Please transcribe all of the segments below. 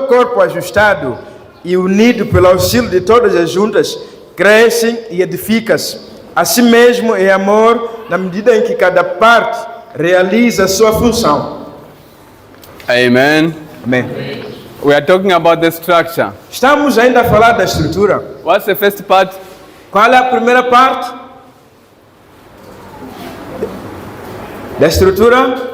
o corpo ajustado e unido pelo auxílio de todas as juntas, crescem e edificam-se. Assim mesmo é amor, na medida em que cada parte realiza a sua função. Amen. Amém. We are talking about the structure. Estamos ainda a falar da estrutura. What's the first part? Qual é a primeira parte da estrutura?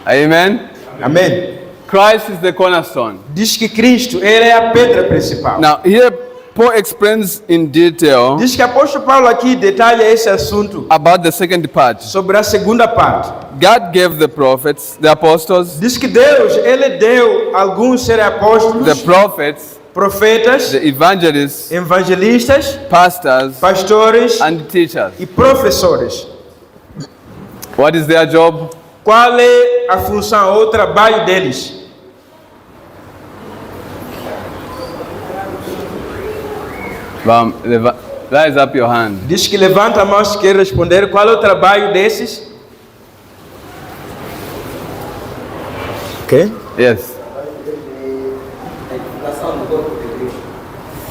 Amen. Amém. Christ is the cornerstone. Diz que Cristo, ele é a pedra principal. Now here Paul explains in detail Diz que o apóstolo Paulo aqui detalha esse assunto about the second part. sobre a segunda parte. God gave the prophets, the apostles, Diz que Deus, ele deu alguns serem apóstolos, the prophets, profetas, the evangelists, evangelistas, pastors, pastores and teachers. e professores. What is their job? Qual é a função ou o trabalho deles? Raise up your hand. Diz que levanta a mão se quer responder. Qual é o trabalho desses? Ok? Yes.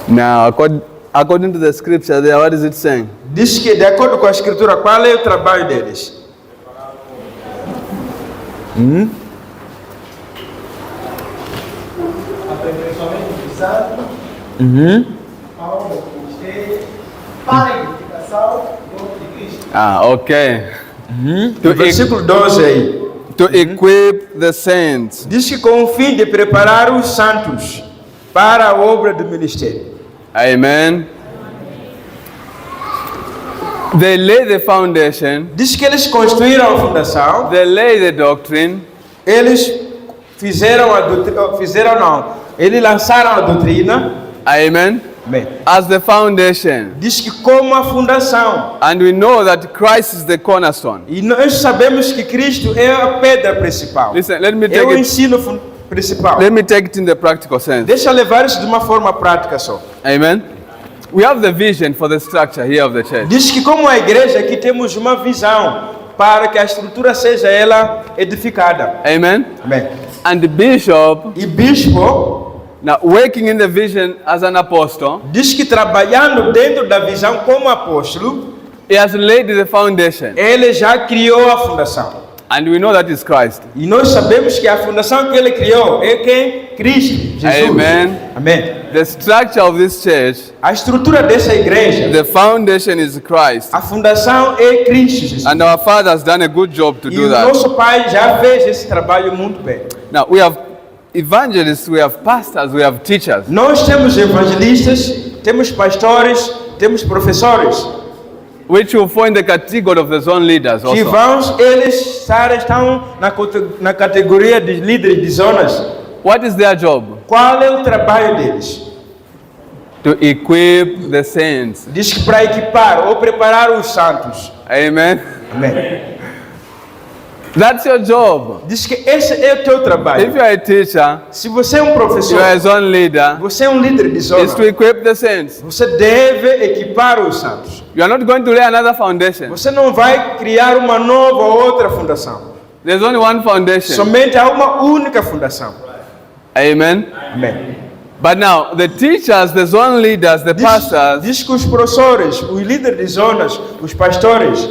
Now, according to the scripture there, what is it saying? Diz que, de acordo com a escritura, qual é o trabalho deles? Okay. No versículo 12 aí. To equip the saints. Diz que com o fim de preparar os santos para a obra do ministério. Amen. They lay the foundation. Diz que eles construíram a fundação. They lay the doctrine. Eles fizeram a doutrina. Eles lançaram a doutrina. Amen. Amém. As the foundation. Diz que como a fundação. And we know that Christ is the cornerstone. E nós sabemos que Cristo é a pedra principal. Listen, let me É take o it. ensino principal. Let me take it in the practical sense. Deixa eu levar isso de uma forma prática só. Amen. We have the vision for the structure here of the church. Diz que como a igreja aqui temos uma visão para que a estrutura seja ela edificada. Amen. Amém. And the bishop, E bispo now working in the vision as an apostle, diz que trabalhando dentro da visão como apóstolo, he has laid the foundation. ele já criou a fundação. And we know that is Christ. E nós sabemos que a fundação que ele criou é quem? Cristo, Jesus. Amen. Amém. The structure of this church, A estrutura dessa igreja, the foundation is Christ. a fundação é Cristo, Jesus. And our Father has done a good job to E do o that. nosso Pai já fez esse trabalho muito bem. Now, we have evangelists, we have pastors, we have teachers. Nós temos evangelistas, temos pastores, temos professores, Which will fall in the category of the zone leaders que also. eles estão na categoria de líderes de zonas. What is their job? Qual é o trabalho deles? To equip the saints. Diz que para equipar ou preparar os santos. Amen. Amém. That's your job. Diz que esse é o teu If trabalho. you are a teacher, Se você é um you professor, are a zone leader, você é um líder de zona, is to equip the saints. você deve equipar os santos. You are not going to lay another foundation. Você não vai criar uma nova ou outra fundação. There's only one foundation. Somente há uma única fundação. Amen. Amém. But now, the teachers, the zone leaders, the pastors, Diz que os professores, os líderes de zonas, os pastores,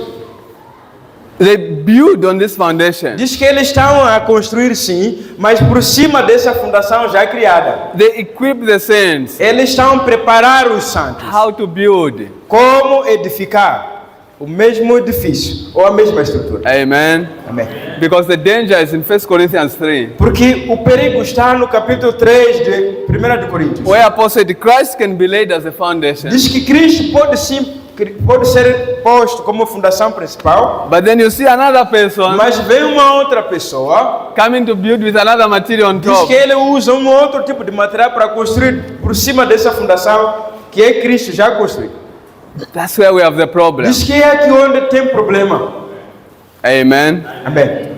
they build on this foundation. diz que eles estão a construir sim, mas por cima dessa fundação já criada. They equip the saints. Eles estão a preparar os santos. How to build. Como edificar o mesmo edifício ou a mesma estrutura. Amen. Amém. Because the danger is in 1 Corinthians 3, Porque o perigo está no capítulo 3 de 1 de Coríntios. where Paul said Christ can be laid as a foundation. Diz que Cristo pode ser posto como fundação principal, But then you see another person mas vem uma outra pessoa, coming to build with another material on diz top. que ele usa um outro tipo de material para construir por cima dessa fundação que é Cristo já construiu. That's where we have the problem. Diz que é aqui onde tem problema. Amen. Amém.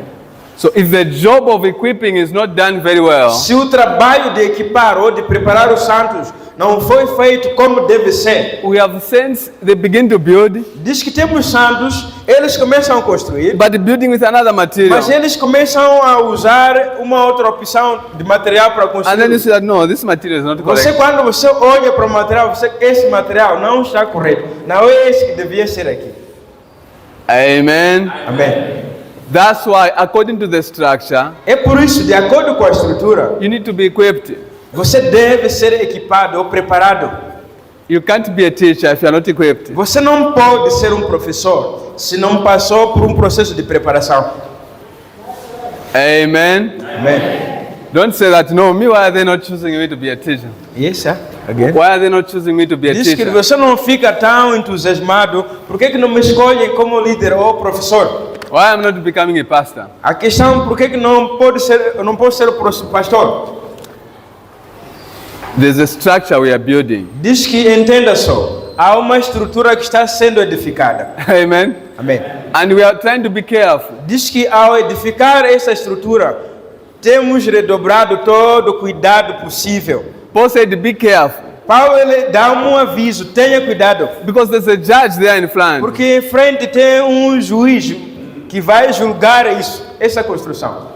So if the job of equipping is not done very well, Se o trabalho de equipar ou de preparar os santos não foi feito como deve ser. We have saints, they begin to build, Diz que temos santos, eles começam a construir, but building with another material. mas eles começam a usar uma outra opção de material para And then you construir. see that, no, this material is not Você, correct. quando você olha para o material, você esse material não está correto. Não é esse que devia ser aqui. Amen. Amém. That's why, according to the structure, É por isso, de acordo com a estrutura, you need to be equipped. você deve ser equipado ou preparado. You can't be a teacher if you are not equipped. Você não pode ser um professor se não passou por um processo de preparação. Amen. Amém. Don't say that, no, me, why are they not choosing me to be a teacher? Isso, again. Why are they not choosing me to be a Diz que teacher? você não fica tão entusiasmado, por que não me escolhem como líder ou professor? Why I'm not becoming a pastor? A questão, por que não pode ser, eu não posso ser o pastor? There's a structure we are building. Diz que, entenda só, há uma estrutura que está sendo edificada. Amen. Amém. And we are trying to be careful. Diz que ao edificar essa estrutura, temos redobrado todo o cuidado possível. Paul said, be careful. Paulo ele dá um aviso, tenha cuidado, Because there's a judge there in front. porque em frente tem um juiz que vai julgar isso, essa construção.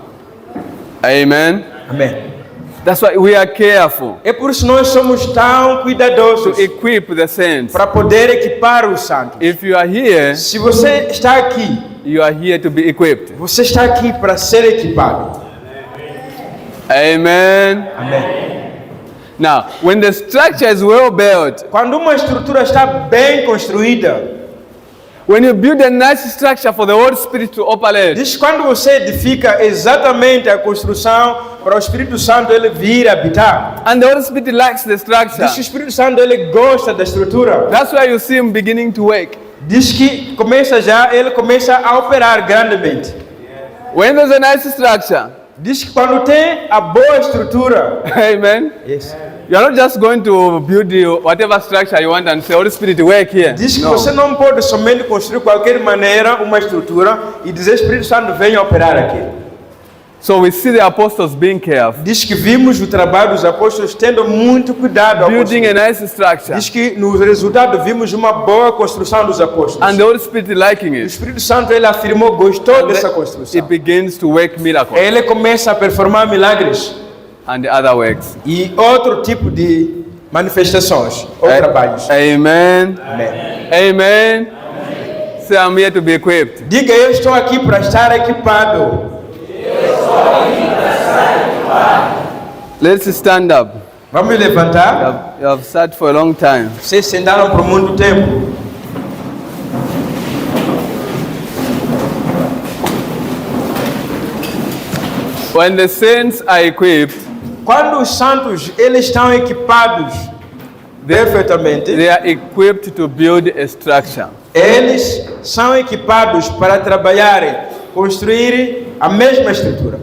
Amen. Amém. That's why we are careful É por isso nós somos tão cuidadosos to equip the saints. para poder equipar os santos. If you are here, Se você está aqui, you are here to be equipped. você está aqui para ser equipado. Amen. Amém. Now, when the structure is well built, Quando uma estrutura está bem construída, when you build a nice structure for the Holy Spirit to operate, diz que quando você edifica exatamente a construção para o Espírito Santo ele vir habitar. and the Holy Spirit likes the Diz que o structure, Espírito Santo ele gosta da estrutura. that's why you see him beginning to work. Diz que ele começa a operar grandemente. When there's a nice structure, Diz que quando tem a boa estrutura, amen, you are not just going to build whatever structure you want and say, Holy Spirit, work here. diz que No. você não pode somente construir de qualquer maneira uma estrutura e dizer Espírito Santo venha operar aqui. So we see the apostles being careful, Diz que vimos o trabalho dos apóstolos tendo muito cuidado ao building construir. a nice structure, Diz que no resultado vimos uma boa construção dos apóstolos. and the Holy Spirit liking O it. Espírito Santo ele afirmou, gostou dessa It construção. begins to work miracles Ele começa a performar milagres and other works. e outro tipo de manifestações ou trabalhos. Amen. Amém. Amen. Say, I'm here to be equipped. Diga, eu estou aqui para estar equipado. Let's stand up. Vamos levantar. You have sat for a long time. Vocês sentaram por muito tempo. When the saints are equipped, Quando os santos eles estão equipados perfeitamente, they are equipped to build a structure. eles são equipados para trabalharem, construírem a mesma estrutura.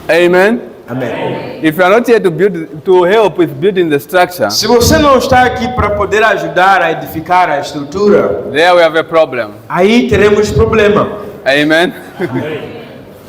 Amen. Amém. If you are not here to help with building the structure, Se você não está aqui para poder ajudar a edificar a estrutura, there we have a problem. aí teremos problema. Amen.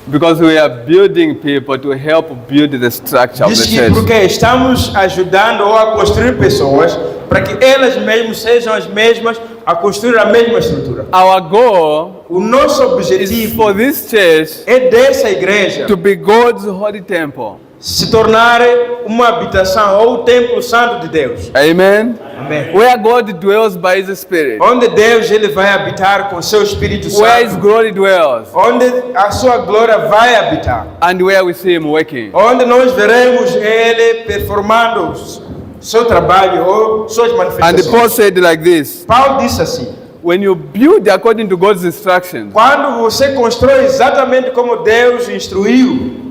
Because we are building people to help build the structure of Diz the que church. porque estamos ajudando ou a construir pessoas para que elas mesmas sejam as mesmas a construir a mesma estrutura. Our goal O nosso is objetivo for this church é dessa igreja to be God's holy temple. se tornar uma habitação ou o templo santo de Deus. Amen. Amém. Where God dwells by His Spirit. Onde Deus ele vai habitar com seu Espírito Where His Santo. glory dwells. Onde a sua glória vai habitar. And where we see Him working. Onde nós veremos ele performando seu trabalho ou suas And manifestações. Paul said like this. Paulo disse assim: When you build according to God's instructions, quando você constrói exatamente como Deus instruiu,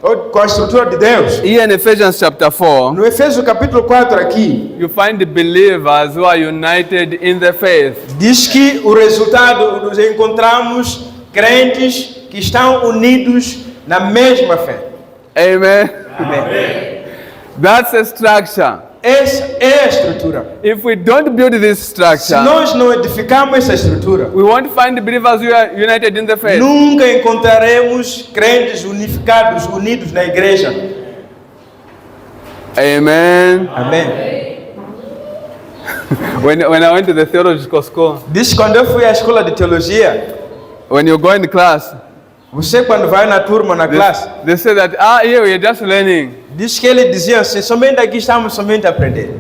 ou com a estrutura de Deus, here in Ephesians chapter 4, no Efésios capítulo 4 aqui, you find the believers who are united in the faith. diz que o resultado, nos encontramos crentes que estão unidos na mesma fé. Amen. Amém. That's a structure. Essa é a estrutura. If we don't build this Se structure, nós não edificarmos essa estrutura, we won't find believers who are united in the faith. nunca encontraremos crentes unificados, unidos na igreja. Amen. Amém. When I went to the theological school, Diz que quando eu fui à escola de teologia, when you go in class, você quando vai na turma, na classe, they say that, here we're just learning. diz que ele dizia assim, somente aqui estamos somente a aprender.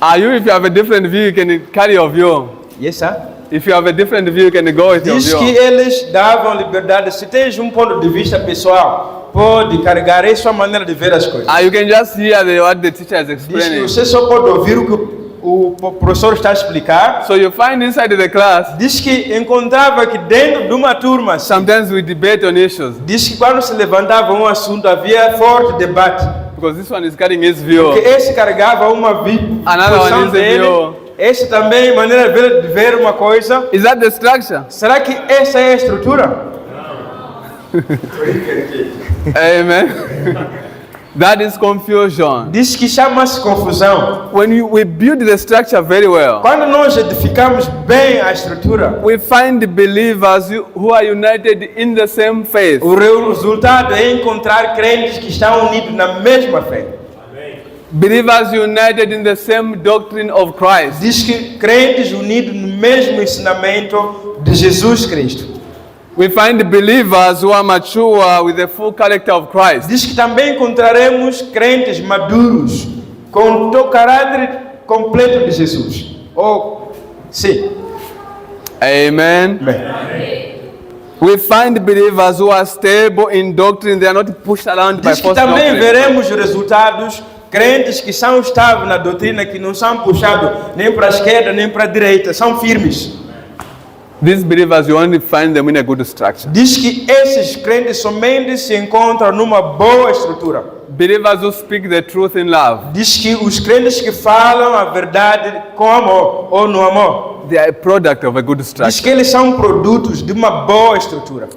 If you have a different view, you can carry your view. Yes, sir? If you have a different view, you can go with your Diz que view. eles davam liberdade. Se tens um ponto de vista pessoal, pode carregar a sua maneira de ver as coisas. You can just hear what the teacher is Diz que explaining. você só pode ouvir o que o professor está a explicar. So you find inside the class, Diz que encontrava que dentro de uma turma, sometimes we debate on issues. diz que quando se levantava um assunto havia forte debate. Because this one is carrying his view. Porque esse carregava uma Another one visão is a dele, view. esse também maneira de ver uma coisa. Is that the structure? Será que essa é a estrutura? Amen. That is confusion. Diz que chama-se confusão. When we build the structure very well, Quando nós edificamos bem a estrutura, we find believers who are united in the same faith. o resultado é encontrar crentes que estão unidos na mesma fé. Believers united in the same doctrine of Christ. Diz que crentes unidos no mesmo ensinamento de Jesus Cristo. We find believers who are mature with the full character of Christ. Diz que também encontraremos crentes maduros com o caráter completo de Jesus. Sim. Amen. We find believers who are stable in doctrine. They are not pushed around by Diz que false também doctrine. veremos resultados, crentes que são estáveis na doutrina, que não são puxados nem para a esquerda nem para a direita, são firmes. These believers, you only find them in a good structure. Diz que esses crentes somente se encontram numa boa estrutura. Believers who speak the truth in love. Diz que os crentes que falam a verdade com amor ou no amor, They are a product of a good diz structure. que eles são produtos de uma boa estrutura.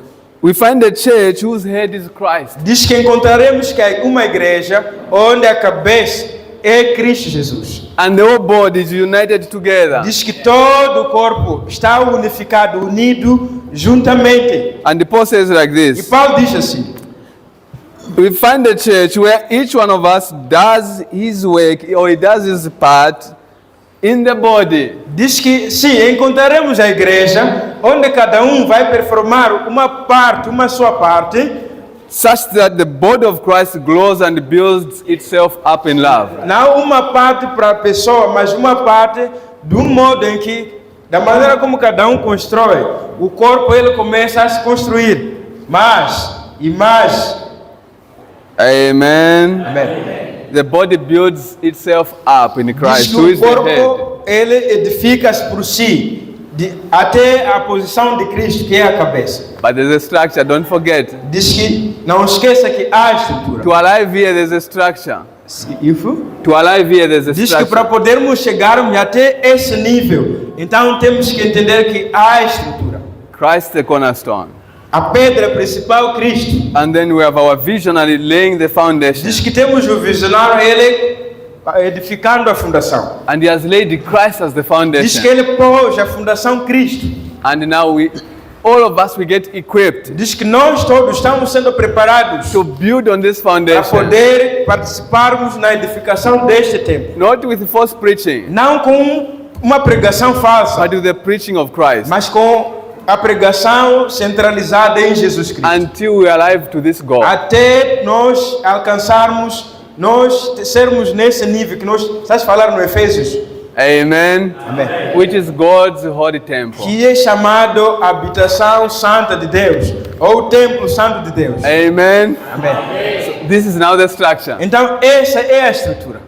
We find a church whose head is Christ. Diz que encontraremos que é uma igreja onde a cabeça é Cristo Jesus. And the whole body is united together. Diz que todo o corpo está unificado, unido juntamente. And Paul says like E this. Paulo diz assim: We find a church where each one of us does his work or he does his part in the body. diz que sim, encontraremos a igreja onde cada um vai performar uma parte, uma sua parte, Such that the body of Christ grows and builds itself up in love. não uma parte para a pessoa, mas uma parte de um modo em que, da maneira como cada um constrói, o corpo ele começa a se construir mais e mais. Amen. Amém. The body builds itself up in Diz Christ, que who o is the head. corpo ele edifica-se por si, até a posição de Cristo, que é a cabeça. But there's a structure, don't forget. Diz que não esqueça que há estrutura. To arrive here, there's a structure. Isso. To arrive here, there's a Diz que para structure. podermos chegarmos até esse nível, então temos que entender que há estrutura. Christ the cornerstone. A pedra principal, Cristo. And then we have our visionary laying the foundation. Diz que temos o visionário, ele edificando a fundação. And he has laid Christ as the Diz que foundation. ele pôs a fundação Cristo. And now all of us, we get equipped Diz que nós todos estamos sendo preparados to build on this para foundation. poder participarmos na edificação deste templo. Not with false preaching, Não com uma pregação falsa, but with the preaching of Christ. mas com a pregação centralizada em Jesus Cristo. Until we arrive to this goal. Até nós alcançarmos, nós sermos nesse nível que nós, estás falando no Efésios, Amen. amém, Which is God's holy temple. que é chamado habitação santa de Deus, ou templo santo de Deus. Amen. Amém. This is now the structure. Então essa é a estrutura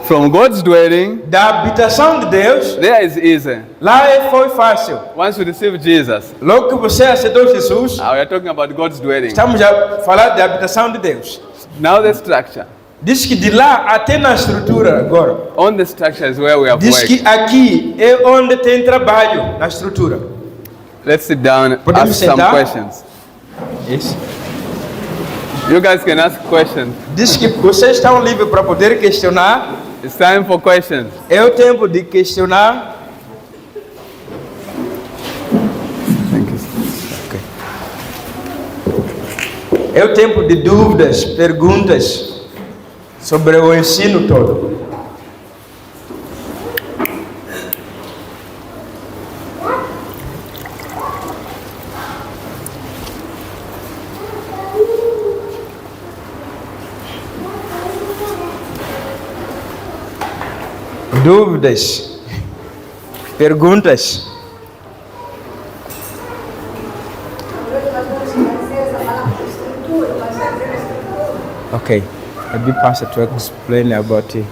From God's dwelling, da habitação de Deus. there is easy. Lá foi fácil. Once you receive Jesus, Logo que você aceitou Jesus, we are talking about God's dwelling. estamos a falar da habitação de Deus. Now the structure. Diz que de lá até na estrutura agora. On the structure is where we have Diz que worked. aqui é onde tem trabalho na estrutura. Let's sit down and Podemos ask some sentar? questions. Isso. You guys can ask questions. Diz que vocês estão livres para poder questionar. It's time for questions. É o tempo de questionar. Thank you. É o tempo de dúvidas, perguntas. sobre o ensino todo. Dúvidas? Perguntas? Okay, maybe Pastor to explain about it,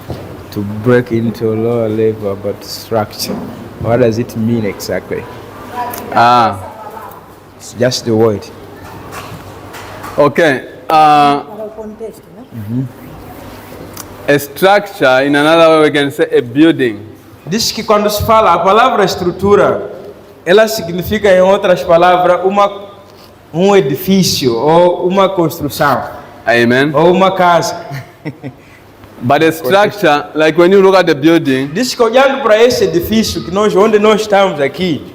to break into a lower level about structure. What does it mean exactly? It's just the word. Okay. Para o contexto, né? A structure, in another way, we can say a building. Diz que quando se fala a palavra estrutura, ela significa, em outras palavras, um edifício ou uma construção Amen. ou uma casa. But a structure, like when you look at the building, Diz que olhando para esse edifício onde nós estamos aqui,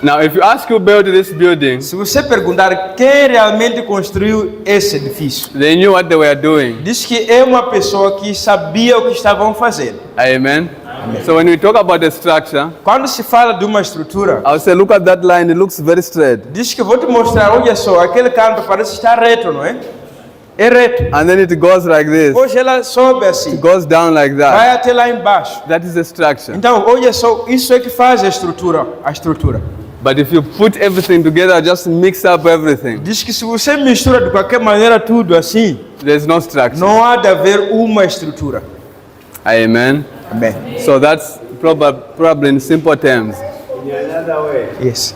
now if you ask who built this building, se você perguntar quem realmente construiu esse edifício, they knew what they were doing. diz que é uma pessoa que sabia o que estavam fazendo. Amen. So when we talk about the structure, Quando se fala de uma estrutura, I would say, look at that line, it looks very straight. diz que vou te mostrar, olha só, aquele canto parece estar reto, não é? É reto. And then it goes like this, Hoje ela sobe assim, it goes down like that. vai até lá embaixo. That is the structure. Então, olha só, isso é que faz a estrutura. But if you put everything together, just mix up everything, Diz que se você mistura de qualquer maneira tudo assim, there's no structure. não há de haver uma estrutura. Amen. Amém. So that's probably in simple terms. In another way, Yes.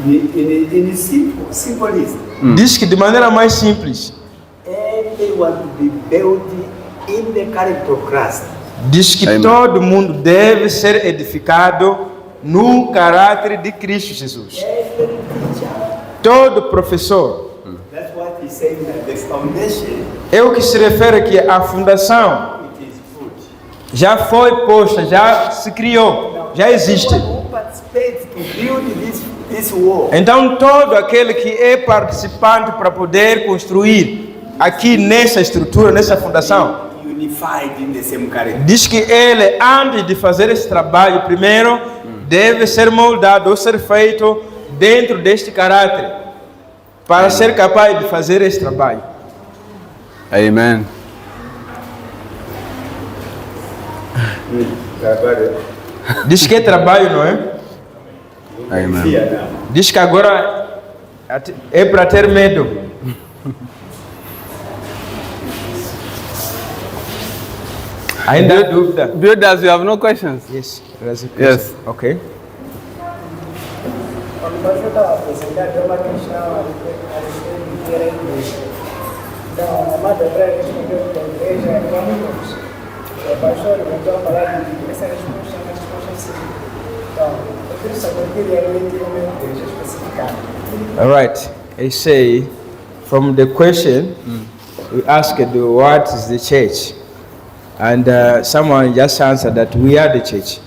in symbolism, Diz que de maneira mais simples, everyone to be built in the character of Christ. diz que Amém. todo mundo deve ser edificado no caráter de Cristo Jesus. Every teacher, Todo professor. that's what he's saying, that the foundation, É o que se refere aqui, a fundação it is put. já foi posta, já se criou, já existe. Who participates to build this wall, Então todo aquele que é participante para poder construir aqui nessa estrutura, nessa fundação, unified in the same character. diz que ele, antes de fazer esse trabalho, primeiro deve ser moldado ou ser feito dentro deste caráter para ser capaz de fazer esse trabalho. Amen. Diz que é trabalho, não é? Amen. Fear now. Diz que agora é para ter medo. Ainda há dúvida? Builders, you have no questions? Yes. Yes. Ok. Quando o pastor estava apresentando, é uma questão a respeito de ter a igreja. Então, a amada Hebraica respondeu que a igreja é caminhos. O pastor voltou a falar de essa resposta sim. Então, eu queria saber o que realmente é uma igreja especificada. All right. I say, from the question, we asked what is the church, and someone just answered that we are the church.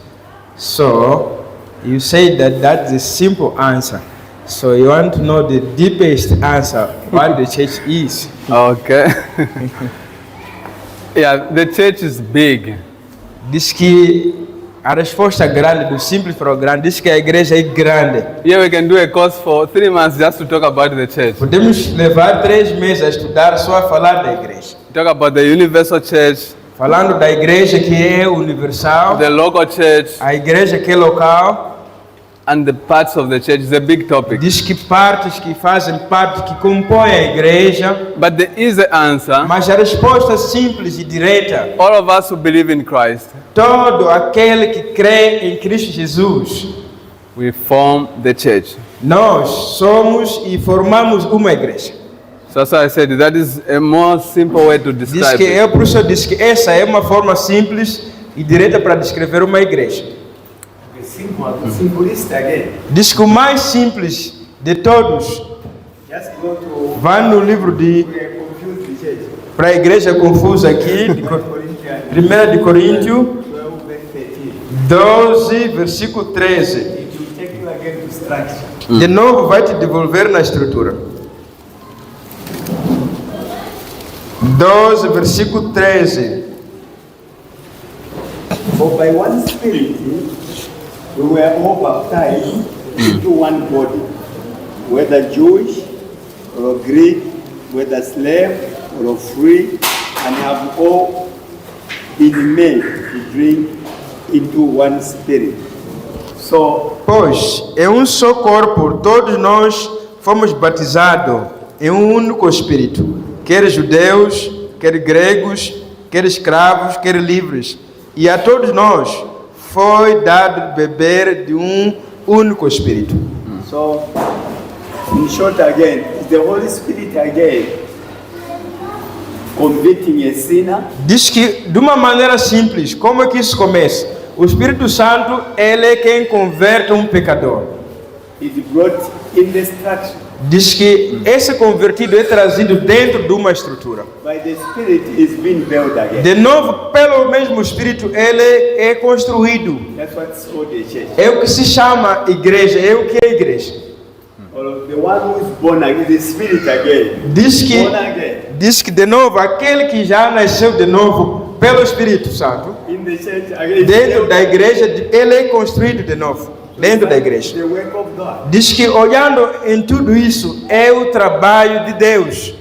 So you say that that's the simple answer. So you want to know the deepest answer, what the church is. Okay. Yeah, the church is big. Diz que a resposta grande, do simples para o grande, diz que a igreja é grande. Yeah, we can do a course for 3 months just to talk about the church. Podemos levar 3 meses a estudar só a falar da igreja. Talk about the universal church, Falando da igreja que é universal, the local church, a igreja que é local, and the parts of the church. Is a big topic. diz que partes que fazem parte, que compõem a igreja, But the easy answer, mas a resposta simples e direta, all of us who believe in Christ, todo aquele que crê em Cristo Jesus, we form the church. nós somos e formamos uma igreja. So that's why I said that is a more simple way to Diz describe que it. eu, por isso eu disse que essa é uma forma simples e direta para descrever uma igreja. The symbolist again. Diz que o mais simples de todos, Just go to vai no livro de, confuse the church. para a igreja confusa aqui, de Corinthians 1 de Coríntios 12, verse 13. 12, versículo 13. It will take you again to structure. De novo vai te devolver na estrutura. 12, versículo 13. For by one Spirit we were all baptized into one body, whether Jewish or Greek, whether slave or free, and have all been made to drink into one Spirit. So, Pois, em um só corpo, todos nós fomos batizados em um único Espírito, quer judeus, quer gregos, quer escravos, quer livres. E a todos nós foi dado beber de um único Espírito. so in short again, is the Holy Spirit again convicting a sinner? Diz que, de uma maneira simples, como é que isso começa? O Espírito Santo, ele é quem converte um pecador. Is brought in the structure. Diz que esse convertido é trazido dentro de uma estrutura. By the Spirit is being built again. De novo, pelo mesmo Espírito, ele é construído. That's what's called the church. É o que se chama igreja, é o que é igreja. Or the one who is born again, the Spirit again. Diz que de novo, aquele que já nasceu de novo pelo Espírito Santo, In the church again. dentro da igreja, ele é construído de novo, dentro da igreja. The work of God. Diz que olhando em tudo isso, é o trabalho de Deus.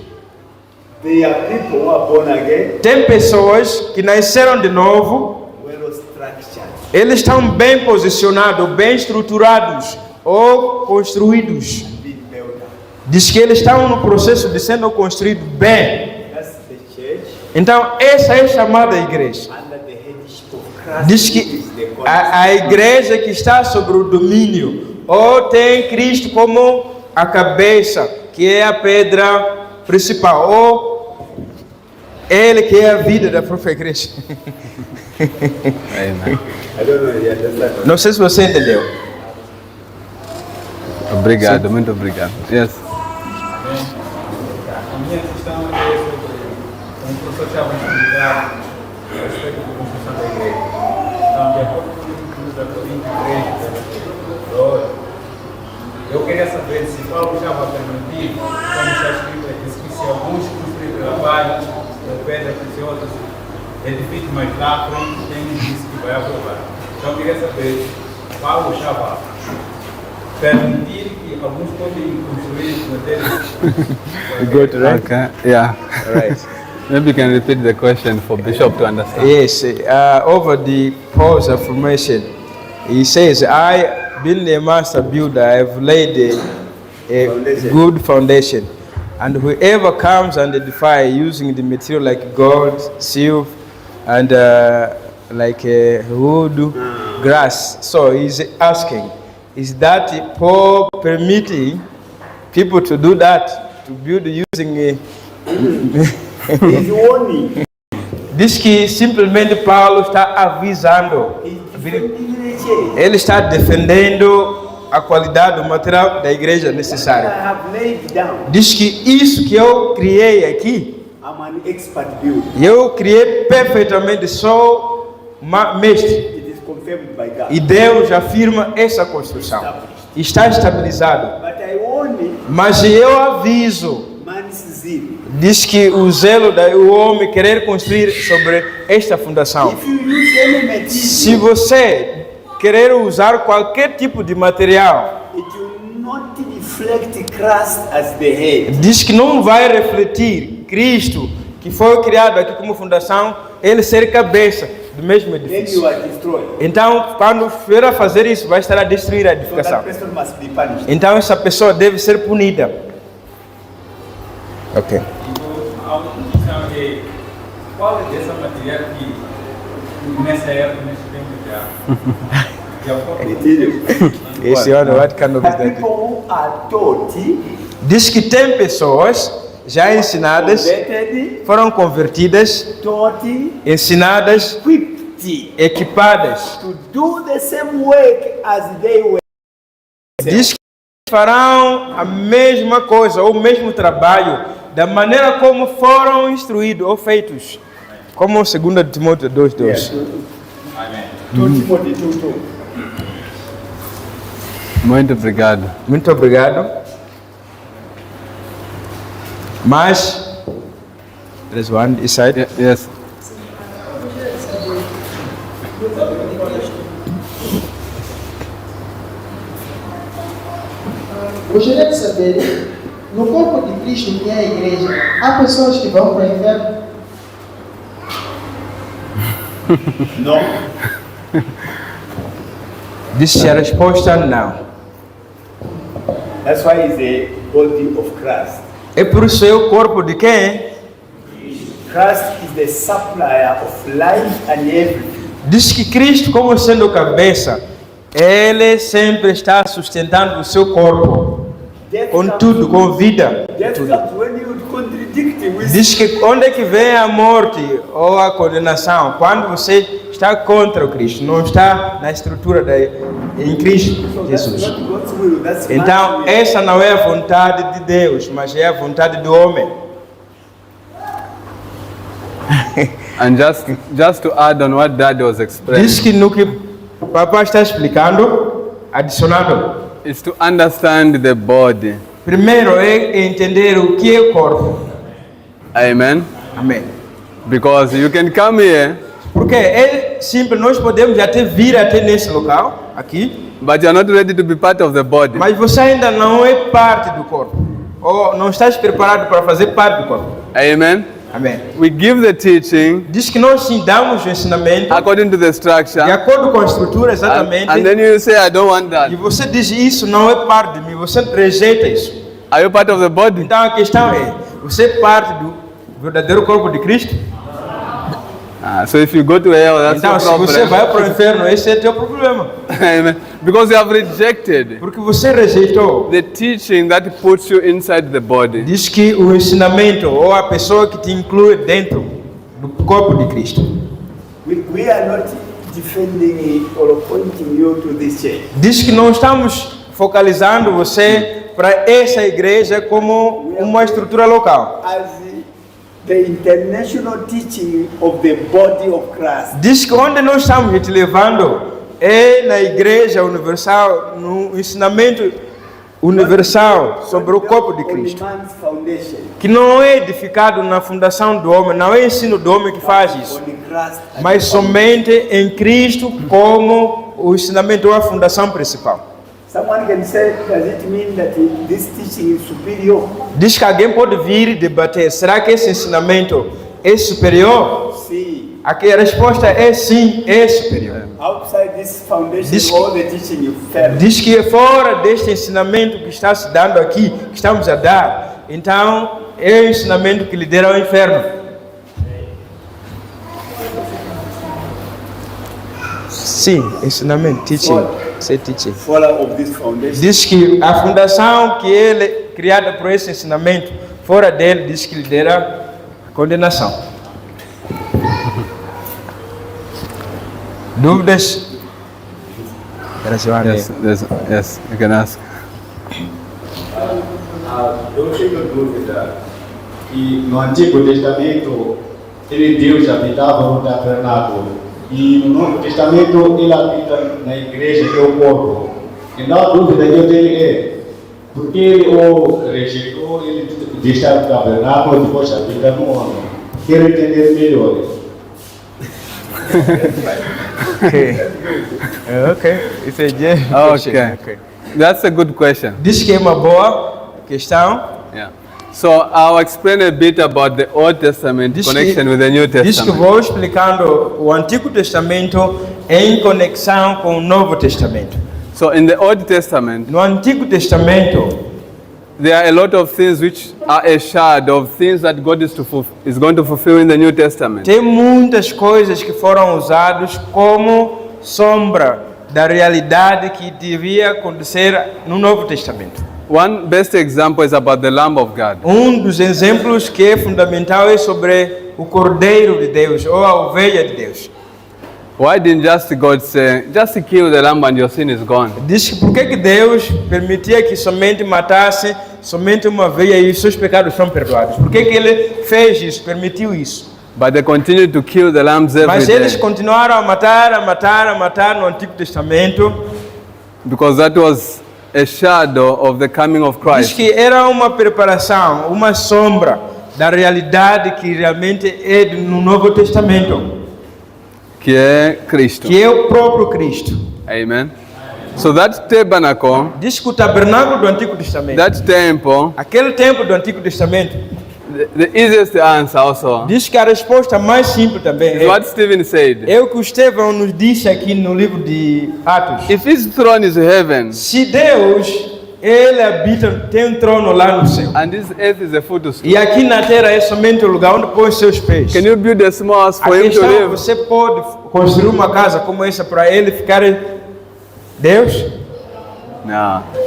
There are people who are born again, Tem pessoas que nasceram de novo, well structured. eles estão bem posicionados, bem estruturados ou construídos. Being built up. Diz que eles estão no processo de sendo construídos bem. That's the church Então, essa é chamada igreja. under the headship of Christ. Diz who que is the a igreja que está sobre o domínio, ou tem Cristo como a cabeça, que é a pedra principal, ou Ele que é a vida da própria igreja. Amen. I don't know, you understand? Não sei se você entendeu. Obrigado, muito obrigado. Yes. A minha questão é sobre como o professor estava explicando a respeito da construção da igreja. Então, de acordo com o livro da Coríntios 3, eu queria saber se Paulo estava permitindo, como está escrito aqui, que se alguns construírem pela palha, ou pedra preciosa, edifique mais lá, frente tem um disse que vai aprovar. Então, eu queria saber se Paulo estava permitir que alguns podem construir com Good, right? Okay. Yeah. Right. Maybe you can repeat the question for Bishop to understand. Yes, over the Paul's affirmation, he says, I, being a master builder, I have laid a Foundation. good foundation. And whoever comes and edify using the material like gold, silver, and like wood, grass. So he's asking, is that Paul permitting people to do that, to build using He's warning. Diz que simplesmente Paulo está avisando, He's defending the church. ele está defendendo a qualidade do material da igreja I necessária. have laid down. Diz que isso que eu criei aqui, I'm an expert builder. eu criei perfeitamente, sou mestre. It is confirmed by God. E Deus afirma essa construção. Está estabilizado. But I warn you, Mas eu aviso, man's zeal. diz que o zelo do homem querer construir sobre esta fundação. If you use any Se material, você querer usar qualquer tipo de material, it will not reflect Christ as the head. diz que não vai refletir Cristo, que foi criado aqui como fundação, ele ser cabeça do mesmo Then edifício. you are destroyed. Então, quando for a fazer isso, vai estar a destruir a So edificação. that person must be punished. Então, essa pessoa deve ser punida. Ok. A outra questão é qual é dessa material que nessa época, nesse tempo já, de acordo com Esse ano, what kind of But business? people who are taught, Diz que tem pessoas já ensinadas, converted, foram convertidas, taught, ensinadas, equipped equipadas. to do the same work as they were. Diz que farão a mesma coisa, ou o mesmo trabalho, da maneira como foram instruídos ou feitos. Como 2 Timóteo 2:2. 2 Timothy 2:2. Muito obrigado. Muito obrigado. Mas There's one this side. Yes. Gostaria de saber, no corpo de Cristo, que é a igreja, há pessoas que vão para o inferno? No. This is a resposta não. That's why it's the body of Christ. É por isso é o corpo de quem? Christ is the supplier of life and everything. Diz que Cristo, como sendo cabeça, Ele sempre está sustentando o seu corpo com tudo, com vida. Death comes when you contradict with Diz que onde é que vem a morte ou a condenação? Quando você está contra o Cristo, não está na estrutura em Cristo Jesus. not God's will. That's Então, man's will. essa não é a vontade de Deus, mas é a vontade do homem. And just to add on what Dad was explaining, Diz que no que o papai está explicando, adicionando. is to understand the body. Primeiro é entender o que é o corpo. Amen. Amém. Because you can come here, Porque é simples, nós podemos até vir até nesse local, aqui, but you're not ready to be part of the body. mas você ainda não é parte do corpo. Ou não está preparado para fazer parte do corpo. Amen. Amém. We give the teaching Diz que nós sim damos o ensinamento according to the structure, de acordo com a estrutura, exatamente. and then you say, I don't want E that. você diz isso não é parte de mim, você rejeita isso. Are you part of the body? Então a questão é, você é parte do verdadeiro corpo de Cristo? So if you go to hell, that's Então your se você problem. vai para o inferno, esse é teu problema. Amen. Because you have rejected Porque você rejeitou. the teaching that puts you inside the body. Diz que o ensinamento ou a pessoa que te inclui dentro do corpo de Cristo. We are not defending or pointing you to this church. Diz que não estamos focalizando você para essa igreja como uma estrutura local. As the international teaching of the body of Christ. Diz que onde nós estamos te levando é na igreja universal, no ensinamento universal sobre o corpo de On Cristo. man's foundation. Que não é edificado na fundação do homem, não é ensino do homem que faz isso. On Christ. Mas somente em Cristo como o ensinamento ou a fundação principal. Someone can say, does it mean that this teaching is superior? Diz que alguém pode vir e debater, será que esse ensinamento é superior? See, Aqui a resposta é sim, é superior. outside this foundation, This- all the teaching you fell. Diz que fora deste ensinamento que está se dando aqui, que estamos a dar, então é o ensinamento que lidera ao inferno. Sim, ensinamento, teaching, say teaching. Follower of this foundation. Diz que a fundação que ele criada por esse ensinamento, fora dele, diz que lidera a condenação. Dúvidas? Yes, you can ask. Eu tenho dúvida que no Antigo Testamento Deus habitava no tabernáculo e no Novo Testamento ele habita na igreja, que é o corpo. Então a dúvida que eu tenho é por que ele o rejeitou, ele deixar o tabernáculo e depois habita no homem. Quero entender melhor. Ok, isso é Okay. That's a good question. Diz que é uma boa questão. Yeah. So I'll explain a bit about the Old Testament Diz connection with the New diz que Testament. vou explicando o Antigo Testamento em conexão com o Novo Testamento. So in the Old Testament, No Antigo Testamento, there are a lot of things which are a shadow of things that God is going to fulfill in the New Testament. tem muitas coisas que foram usadas como sombra da realidade que devia acontecer no Novo Testamento. One best example is about the Lamb of God. Dos exemplos que é fundamental é sobre o Cordeiro de Deus ou a ovelha de Deus. Why didn't just God say, just kill the lamb and your sin is gone? Diz que por que Deus permitia que somente matasse somente uma ovelha e os seus pecados são perdoados? Por que Ele fez isso, permitiu isso? But they continued to kill the lambs every Mas eles day continuaram a matar no Antigo Testamento. because that was a shadow of the coming of Diz Christ. que era uma preparação, uma sombra da realidade que realmente é no Novo Testamento, que é Cristo. que é o próprio Cristo. Amen. So that tabernacle, Diz que o tabernáculo do Antigo Testamento, that temple, aquele templo do Antigo Testamento, the easiest answer also diz que a resposta mais simples também is é, what Stephen said. é o que o Estevão nos disse aqui no livro de Atos. If his throne is heaven Se Deus, ele habita, tem um trono lá no céu, and this earth is a footstool, e aqui na terra é somente o lugar onde põe seus pés. can you build a small house A for him to questão é, live? você pode construir uma casa como essa para ele ficar Deus? No,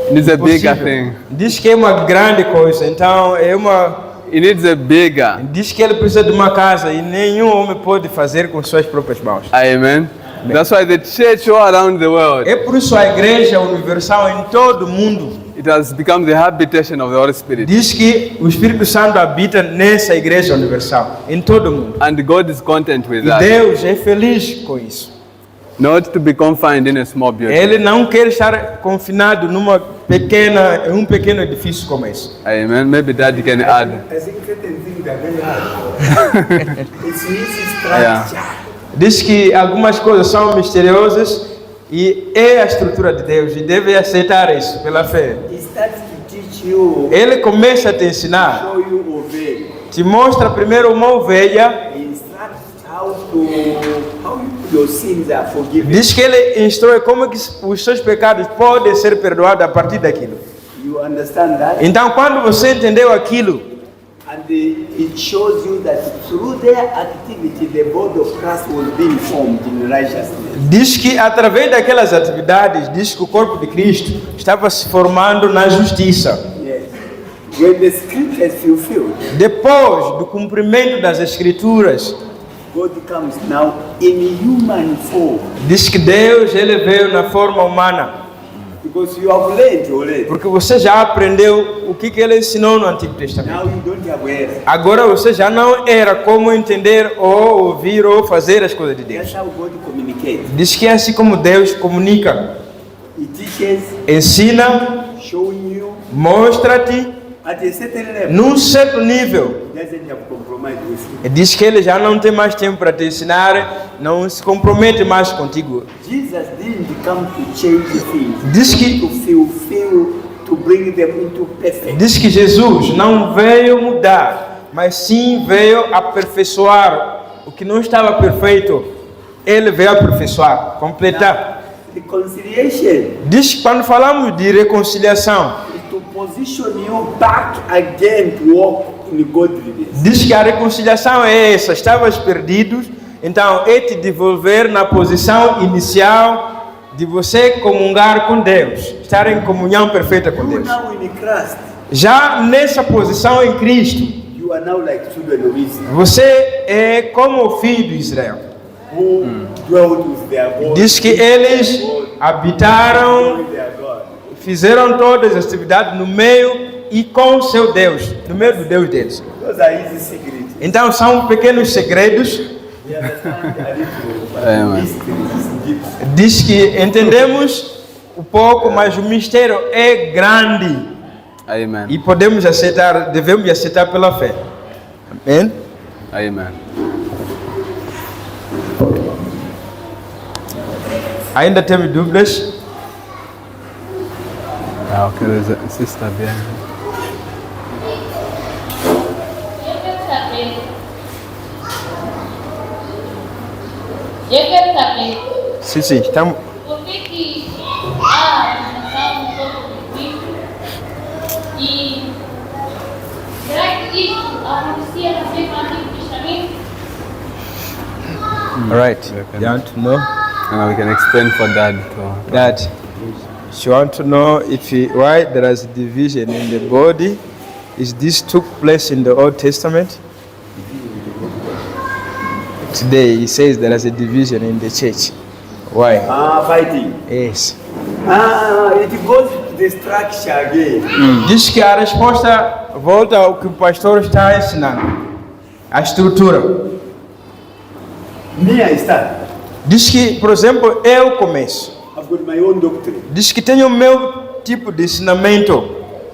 it needs a bigger Possível. thing. Diz que é uma grande coisa, então é uma. It needs a bigger. Diz que ele precisa de uma casa e nenhum homem pode fazer com suas próprias mãos. Amen. That's why the church all around the world, É por isso a igreja universal em todo o mundo it has become the habitation of the Holy Spirit. diz que o Espírito Santo habita nessa igreja universal, em todo o mundo. And God is content with E that. Deus é feliz com isso. Not to be confined in a small building. Ele não quer estar confinado em um pequeno edifício como esse. Amen. Maybe Dad can add. I think certain things are very hard. It's easy structure. Diz que algumas coisas são misteriosas e é a estrutura de Deus e deve aceitar isso pela fé. He starts to teach you, Ele começa a te ensinar, show you obey. te mostra primeiro uma ovelha, He instructs how your sins are forgiven. diz que ele instrui como que os seus pecados podem ser perdoados a partir daquilo. You understand that? Então, quando você entendeu aquilo, And it shows you that through their activity, the body of Christ will be formed in righteousness. diz que através daquelas atividades, diz que o corpo de Cristo estava se formando na justiça. Yes. When the scripture is fulfilled, Depois do cumprimento das Escrituras, God comes now in human form. diz que Deus ele veio na forma humana. Because you have learned already. Porque você já aprendeu o que ele ensinou no Antigo Testamento. Now you don't have error. Agora você já não era como entender ou ouvir ou fazer as coisas de Deus. That's how God communicates. Diz que é assim como Deus comunica. He teaches, Ensina, showing you mostra-te at a certain level. num certo nível. He doesn't have compromise with you. E diz que ele já não tem mais tempo para te ensinar, não se compromete mais contigo. Jesus didn't come to change things. Diz que, To fulfill, to bring them into perfect. diz que Jesus não veio mudar, mas sim veio aperfeiçoar o que não estava perfeito. Ele veio aperfeiçoar, completar. Reconciliation Diz que quando falamos de reconciliação, is to position you back again to walk in godliness. diz que a reconciliação é essa, estavas perdidos, então é te devolver na posição inicial de você comungar com Deus, estar em comunhão perfeita com You Deus. now in Christ, Já nessa posição em Cristo, you are now like children of Israel você é como o filho de Israel. who dwelled with their God. Diz que eles habitaram, With their God. fizeram todas as atividades no meio e com o seu Deus, no meio do Deus deles. Those are easy secrets. Então são pequenos segredos. We understand a little, but Amen. mysteries is deep. Diz que entendemos um pouco, mas o mistério é grande Amen. e podemos aceitar, devemos aceitar pela fé. Amém? Amen. Ainda temos dúvidas? Okay, there's a sister there. Eu quero saber Sim, sim. Estamos... por que há uma no corpo de Cristo e será que isso acontecia também no Antigo Testamento? All right. You want to know And we can explain for Dad too. that you want to know why there is a division in the body? Is this took place in the Old Testament? Today he says there is a division in the church. Why? Fighting. Yes. It goes to the structure again. Diz que a resposta volta ao que o pastor está ensinando. A estrutura. Me, I start. Diz que, por exemplo, eu começo. I've got my own doctrine. Diz que tem o meu tipo de ensinamento.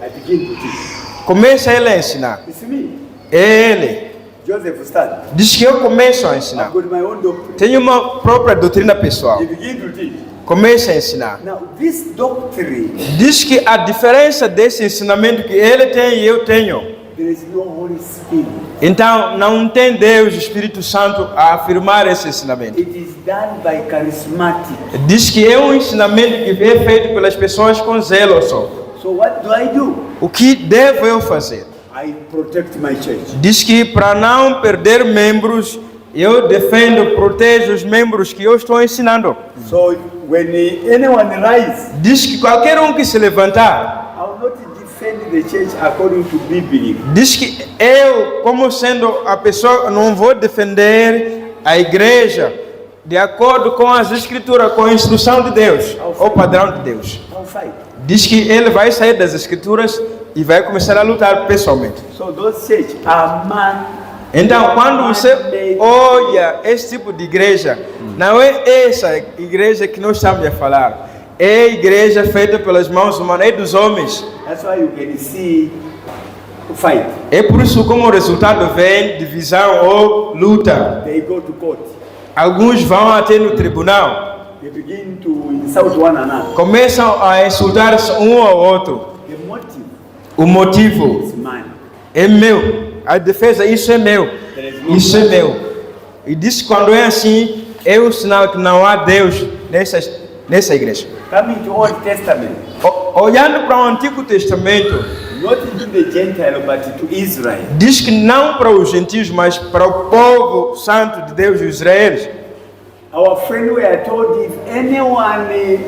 I begin to teach. Começa ele a ensinar. It's me. Ele Joseph Stalin. diz que eu começo a I've ensinar. got my own doctrine. Tenho uma própria doutrina pessoal. He began to teach. Começa a ensinar. Now, this doctrine, Diz que a diferença desse ensinamento que ele tem e eu tenho, there is no Holy Spirit. então não tem Deus, Espírito Santo, a afirmar esse ensinamento. It is done by charismatic. Diz que é um ensinamento que é feito pelas pessoas com zelo só. So what do I do? O que devo eu fazer? I protect my church. Diz que para não perder membros, eu defendo, protejo os membros que eu estou ensinando. So when anyone rise, Diz que qualquer um que se levantar, I will not defend the church according to Bible. diz que eu, como sendo a pessoa, não vou defender a igreja de acordo com as escrituras, com a instrução de Deus, ou padrão de Deus. I'll fight. Diz que ele vai sair das escrituras e vai começar a lutar pessoalmente. So those church are man. Então, quando você olha esse tipo de igreja, não é essa igreja que nós estamos a falar. É a igreja feita pelas mãos humanas, é dos homens. That's why you can see fight. É por isso como o resultado vem divisão ou luta. They go to court. Alguns vão até no tribunal, They begin to insult one another. começam a insultar-se um ao outro. The motive O motivo is man. é meu. A defesa, isso é meu. Isso é meu. E diz que quando é assim, é um sinal que não há Deus nessa igreja. Coming to Old Testament, Olhando para o Antigo Testamento, not to the Gentile, but to Israel. diz que não para os gentios, mas para o povo santo de Deus, os israelenses. Our friend were told if anyone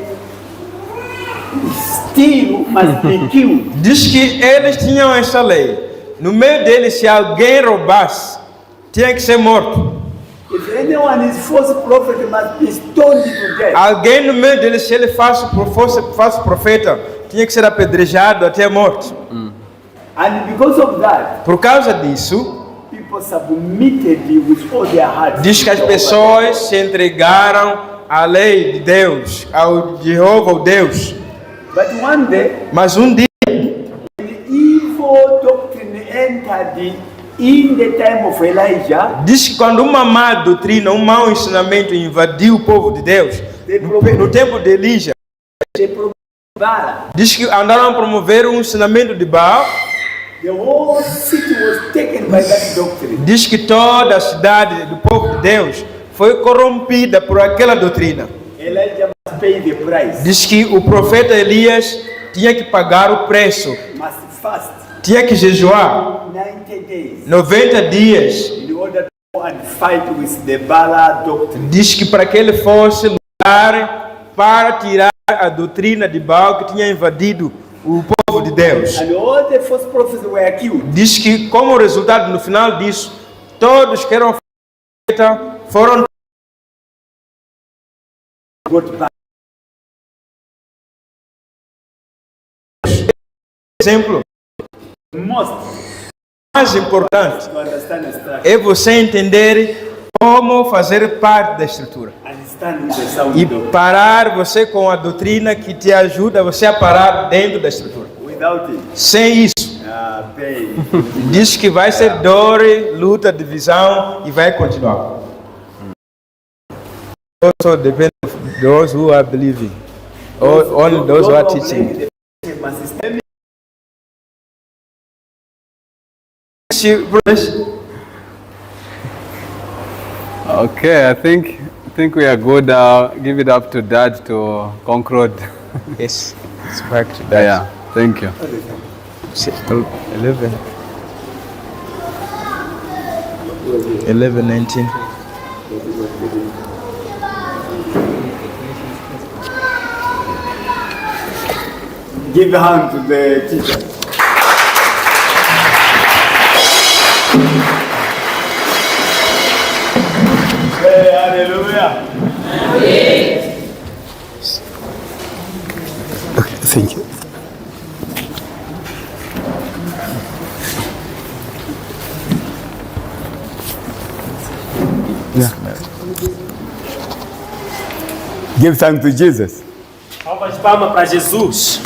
steal must be killed. Diz que eles tinham essa lei. No meio deles, se alguém roubasse, tinha que ser morto. If anyone is false prophet must be stoned to death. Alguém no meio deles, se ele fosse profeta, tinha que ser apedrejado até morto. And because of that, Por causa disso, people submitted with all their hearts. diz que as pessoas se entregaram à lei de Deus, ao Jeová, ao Deus. But one day, Mas um dia, the evil doctrine entered in the time of Elijah. diz que quando uma má doutrina, um mau ensinamento invadiu o povo de Deus, no tempo de Elija, They promoted Baal. diz que andaram a promover um ensinamento de Baal. The whole city was taken by that doctrine. Diz que toda a cidade do povo de Deus foi corrompida por aquela doutrina. Elijah must pay the price. Diz que o profeta Elias tinha que pagar o preço, Must fast tinha que jejuar 90 days 90 dias. in order to go and fight with the Baal doctrine. Diz que para que ele fosse lutar para tirar a doutrina de Baal que tinha invadido o povo de Deus. And all the false prophets were killed. Diz que como resultado no final disso, todos que eram profetas foram Got back. exemplo Most mais importante to understand the structure. é você entender como fazer parte da estrutura And stand with the sound e doctrine. parar você com a doutrina que te ajuda você a parar dentro da estrutura. Without it, Sem isso, pain. diz que vai ser dor, luta, divisão e vai continuar. Also depend of those who are believing, or only those who are teaching. Must stand. Okay, I think we are good. Give it up to Dad to conclude. Yes, it's back to Yeah, thank you. 11, 19. Give a hand to the teacher. Say hallelujah. Thank you. Give thanks to Jesus. Palmas de palma para Jesus.